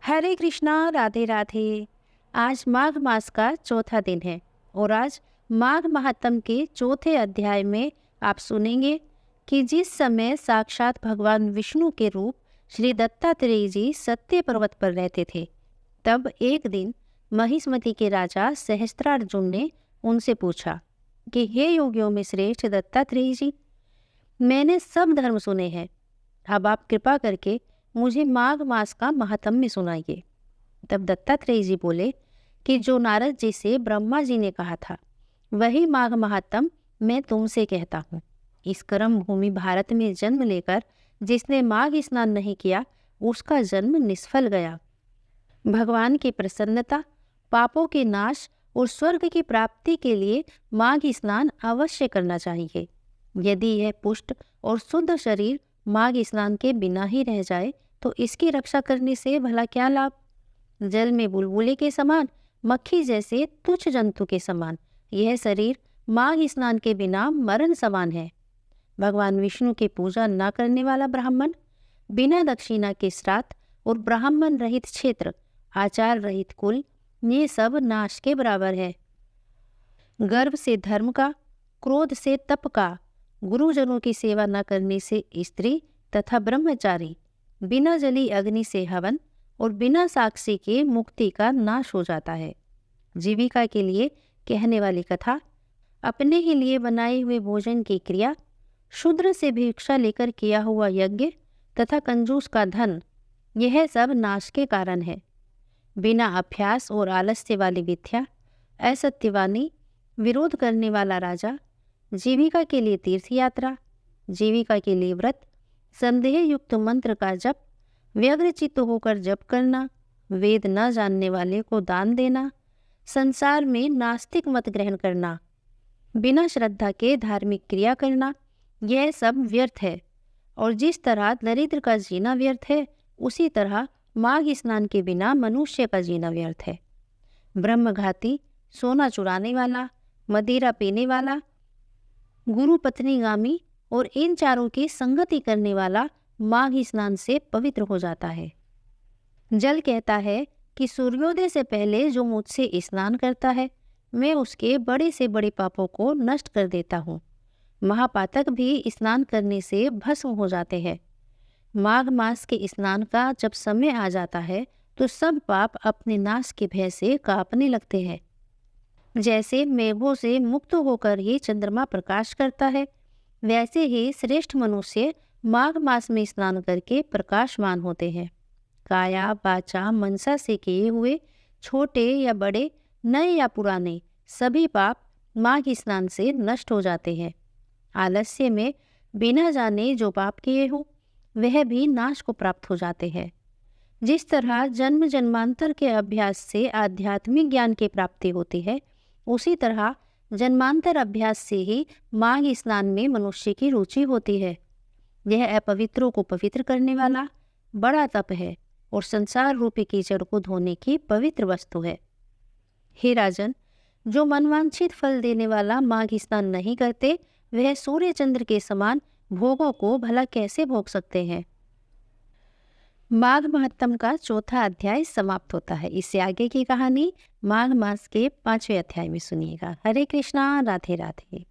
हरे कृष्णा, राधे राधे। आज माघ मास का चौथा दिन है और आज माघ महात्म के चौथे अध्याय में आप सुनेंगे कि जिस समय साक्षात भगवान विष्णु के रूप श्री दत्तात्रेय जी सत्य पर्वत पर रहते थे, तब एक दिन महिष्मति के राजा सहस्त्रार्जुन ने उनसे पूछा कि हे योगियों में श्रेष्ठ दत्तात्रेय जी, मैंने सब धर्म सुने हैं, अब आप कृपा करके मुझे माघ मास का महात्म्य सुनाइए। तब दत्तात्रेय जी बोले कि जो नारद जी से ब्रह्मा जी ने कहा था वही माघ महात्म मैं तुमसे कहता हूँ। इस कर्म भूमि भारत में जन्म लेकर जिसने माघ स्नान नहीं किया उसका जन्म निष्फल गया। भगवान की प्रसन्नता, पापों के नाश और स्वर्ग की प्राप्ति के लिए माघ स्नान अवश्य करना चाहिए। यदि यह पुष्ट और शुद्ध शरीर माघ स्नान के बिना ही रह जाए तो इसकी रक्षा करने से भला क्या लाभ। जल में बुलबुले के समान, मक्खी जैसे तुच्छ जंतु के समान यह शरीर माघ स्नान के बिना मरण समान है। भगवान विष्णु की पूजा न करने वाला ब्राह्मण, बिना दक्षिणा के श्राद्ध और ब्राह्मण रहित क्षेत्र, आचार रहित कुल, ये सब नाश के बराबर है। गर्व से धर्म का, क्रोध से तप का, गुरुजनों की सेवा न करने से स्त्री तथा ब्रह्मचारी, बिना जली अग्नि से हवन और बिना साक्षी के मुक्ति का नाश हो जाता है। जीविका के लिए कहने वाली कथा, अपने ही लिए बनाए हुए भोजन की क्रिया, शूद्र से भिक्षा लेकर किया हुआ यज्ञ तथा कंजूस का धन, यह सब नाश के कारण है। बिना अभ्यास और आलस्य वाली विद्या, असत्यवाणी, विरोध करने वाला राजा, जीविका के लिए तीर्थ यात्रा, जीविका के लिए व्रत, संदेह युक्त मंत्र का जप, व्यग्रचित्त होकर जप करना, वेद न जानने वाले को दान देना, संसार में नास्तिक मत ग्रहण करना, बिना श्रद्धा के धार्मिक क्रिया करना, यह सब व्यर्थ है। और जिस तरह दरिद्र का जीना व्यर्थ है, उसी तरह माघ स्नान के बिना मनुष्य का जीना व्यर्थ है। ब्रह्मघाती, सोना चुराने वाला, मदिरा पीने वाला, गुरु पत्नीगामी और इन चारों की संगति करने वाला माघ स्नान से पवित्र हो जाता है। जल कहता है कि सूर्योदय से पहले जो मुझसे स्नान करता है मैं उसके बड़े से बड़े पापों को नष्ट कर देता हूँ। महापातक भी स्नान करने से भस्म हो जाते हैं। माघ मास के स्नान का जब समय आ जाता है तो सब पाप अपने नाश के भय से कांपने लगते हैं। जैसे मेघों से मुक्त होकर ही चंद्रमा प्रकाश करता है, वैसे ही श्रेष्ठ मनुष्य माघ मास में स्नान करके प्रकाशमान होते हैं। काया, वाचा, मनसा से किए हुए छोटे या बड़े, नए या पुराने, सभी पाप माघ स्नान से नष्ट हो जाते हैं। आलस्य में बिना जाने जो पाप किए हो वह भी नाश को प्राप्त हो जाते हैं। जिस तरह जन्म जन्मांतर के अभ्यास से आध्यात्मिक ज्ञान की प्राप्ति होती है, उसी तरह जन्मांतर अभ्यास से ही माघ स्नान में मनुष्य की रुचि होती है। यह अपवित्रों को पवित्र करने वाला बड़ा तप है और संसार रूपी कीचड़ को धोने की पवित्र वस्तु है। हे राजन, जो मनवांछित फल देने वाला माघ स्नान नहीं करते वह सूर्य चंद्र के समान भोगों को भला कैसे भोग सकते हैं। माघ महात्म का चौथा अध्याय समाप्त होता है। इससे आगे की कहानी माघ मास के 5वें अध्याय में सुनिएगा। हरे कृष्णा, राधे राधे।